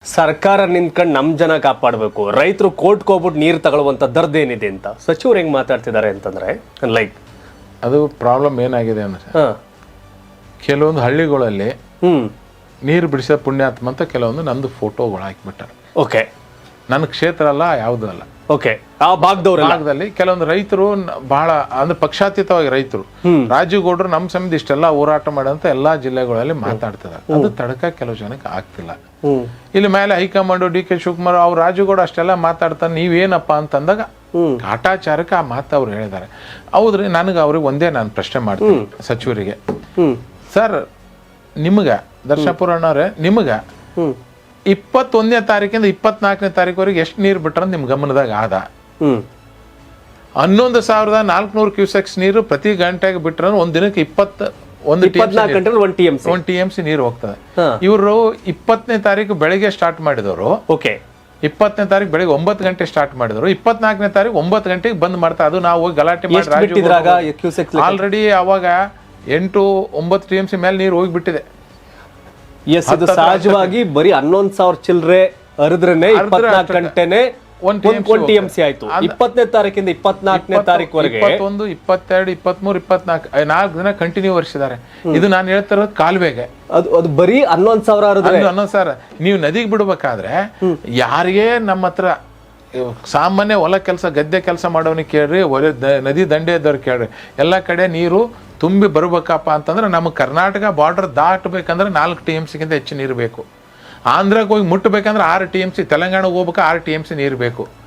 ಸರ್ಕಾರ ನಿಂತ್ಕೊಂಡು ನಮ್ಮ ಜನ ಕಾಪಾಡಬೇಕು, ರೈತರು ಕೋರ್ಟ್ಗೆ ಹೋಗ್ಬಿಟ್ಟು ನೀರು ತಗೊಳ್ಳುವಂಥ ದರ್ದೇನಿದೆ ಅಂತ ಸಚಿವರು ಹೆಂಗೆ ಮಾತಾಡ್ತಿದ್ದಾರೆ ಅಂತಂದ್ರೆ ಲೈಕ್ ಅದು ಪ್ರಾಬ್ಲಮ್ ಏನಾಗಿದೆ ಅಂದ್ರೆ ಹಾಂ ಕೆಲವೊಂದು ಹಳ್ಳಿಗಳಲ್ಲಿ ಹ್ಞೂ ನೀರು ಬಿಡಿಸೋ ಪುಣ್ಯಾತ್ಮ ಅಂತ ಕೆಲವೊಂದು ನಂದು ಫೋಟೋಗಳು ಹಾಕಿಬಿಟ್ಟಾರೆ. ಓಕೆ ನನ್ನ ಕ್ಷೇತ್ರ ಅಲ್ಲ, ಯಾವುದೂ ಅಲ್ಲ. ಓಕೆ ಆ ಭಾಗದವ್ರೆಲ್ಲ ಭಾಗದಲ್ಲಿ ಕೆಲವೊಂದು ರೈತರು ಬಹಳ ಅಂದ್ರೆ ಪಕ್ಷಾತೀತವಾಗಿ ರೈತರು ರಾಜೀವ್ಗೌಡರು ನಮ್ಮ ಸಮಿತಿ ಇಷ್ಟೆಲ್ಲ ಹೋರಾಟ ಮಾಡಂತ ಎಲ್ಲಾ ಜಿಲ್ಲೆಗಳಲ್ಲಿ ಮಾತಾಡ್ತಿದ್ದಾರೆ. ಅದು ತಡಕ ಕೆಲವು ಜನಕ್ಕೆ ಆಗ್ತಿಲ್ಲ. ಇಲ್ಲಿ ಮೇಲೆ ಹೈಕಮಾಂಡ್ ಡಿ.ಕೆ. ಶಿವಕುಮಾರ್ ಅವ್ರು ರಾಜೀವ್ಗೌಡ ಅಷ್ಟೆಲ್ಲ ಮಾತಾಡ್ತಾರೆ, ನೀವೇನಪ್ಪ ಅಂತಂದಾಗ ಕಾಟಾಚಾರಕ್ಕೆ ಆ ಮಾತು ಅವ್ರು ಹೇಳಿದ್ದಾರೆ. ಹೌದ್ರಿ, ನನಗೆ ಅವ್ರಿಗೆ ಒಂದೇ ನಾನು ಪ್ರಶ್ನೆ ಮಾಡ್ತೀನಿ ಸಚಿವರಿಗೆ. ಸರ್, ನಿಮ್ಗ ದರ್ಶನಪುರ ಅಣ್ಣವ್ರೆ, ನಿಮ್ಗ 21ನೇ ತಾರೀಕಿಂದ 24ನೇ ತಾರೀಕುವರೆಗೆ ಎಷ್ಟು ನೀರು ಬಿಟ್ರ ನಿಮ್ ಗಮನದಾಗ ಆದ? 11,400 ಕ್ಯೂಸೆಕ್ಸ್ ನೀರು ಪ್ರತಿ ಗಂಟೆಗೆ ಬಿಟ್ರ ಒಂದ್ ದಿನಕ್ಕೆ 24 ಗಂಟೆಲಿ 1 TMC ನೀರು ಹೋಗ್ತದೆ. ಇವರು 20ನೇ ತಾರೀಕು ಬೆಳಿಗ್ಗೆ ಸ್ಟಾರ್ಟ್ ಮಾಡಿದವರು, ಓಕೆ 20ನೇ ತಾರೀಕು ಬೆಳಿಗ್ಗೆ 9 ಗಂಟೆ ಸ್ಟಾರ್ಟ್ ಮಾಡಿದ್ರು, 24ನೇ ತಾರೀಕು 9 ಗಂಟೆಗೆ ಬಂದ್ ಮಾಡ್ತಾ. ಅದು ನಾವು ಹೋಗಿ ಗಲಾಟೆ ಮಾಡಿ ಆಲ್ರೆಡಿ ಅವಾಗ 8-9 TMC ಮೇಲೆ ನೀರು ಹೋಗಿಬಿಟ್ಟಿದೆ. ಎಸ್, ಇದು ಸಹಜವಾಗಿ ಬರೀ 11,000 ಚಿಲ್ಲರೆ ಹರಿದ್ರೇನೆ 24 ಗಂಟೆನೆ 1 TMC ಆಯ್ತು. 20ನೇ ತಾರೀಕಿಂದ 24ನೇ ತಾರೀಕುವರೆಗೆ 21, 22, 23, 24 4 ದಿನ ಕಂಟಿನ್ಯೂ ವರ್ಷಿದ್ದಾರೆ. ಇದು ನಾನು ಹೇಳ್ತಾ ಇರೋದು ಕಾಲುವೆಗೆ. ಅದು ಬರೀ 11,000 ಹರಿದ್ರೆ 11,000. ನೀವು ನದಿಗೆ ಬಿಡ್ಬೇಕಾದ್ರೆ ಯಾರಿಗೆ ನಮ್ಮ ಹತ್ರ ಸಾಮಾನ್ಯ ಹೊಲ ಕೆಲಸ ಗದ್ದೆ ಕೆಲಸ ಮಾಡೋನಿಗೆ ಕೇಳ್ರಿ, ನದಿ ದಂಡೆ ಇದ್ದವ್ರು ಕೇಳ್ರಿ, ಎಲ್ಲ ಕಡೆ ನೀರು ತುಂಬಿ ಬರ್ಬೇಕಪ್ಪ ಅಂತಂದ್ರೆ ನಮ್ಮ ಕರ್ನಾಟಕ ಬಾರ್ಡರ್ ದಾಟಬೇಕಂದ್ರೆ 4 TMCಗಿಂತ ಹೆಚ್ಚು ನೀರು ಬೇಕು. ಆಂಧ್ರಕ್ಕೆ ಹೋಗಿ ಮುಟ್ಟಬೇಕಂದ್ರೆ 6 TMC, ತೆಲಂಗಾಣಕ್ಕೆ ಹೋಗ್ಬೇಕು 6 TMC ನೀರು ಬೇಕು.